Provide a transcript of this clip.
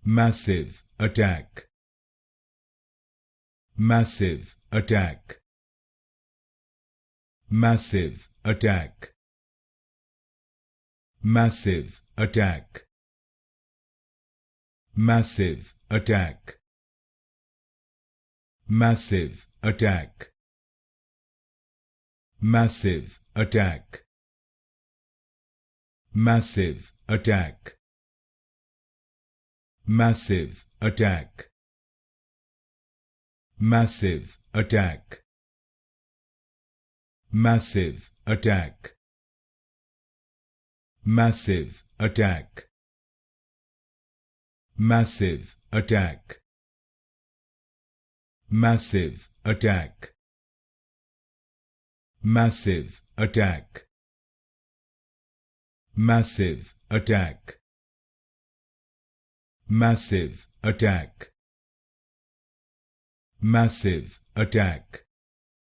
massive attack, massive attack, massive attack, massive attack, massive attack, massive attack, massive attack, massive attack, massive attack, massive attack, massive attack, massive attack, massive attack, massive attack, massive attack, massive attack, massive attack, massive attack,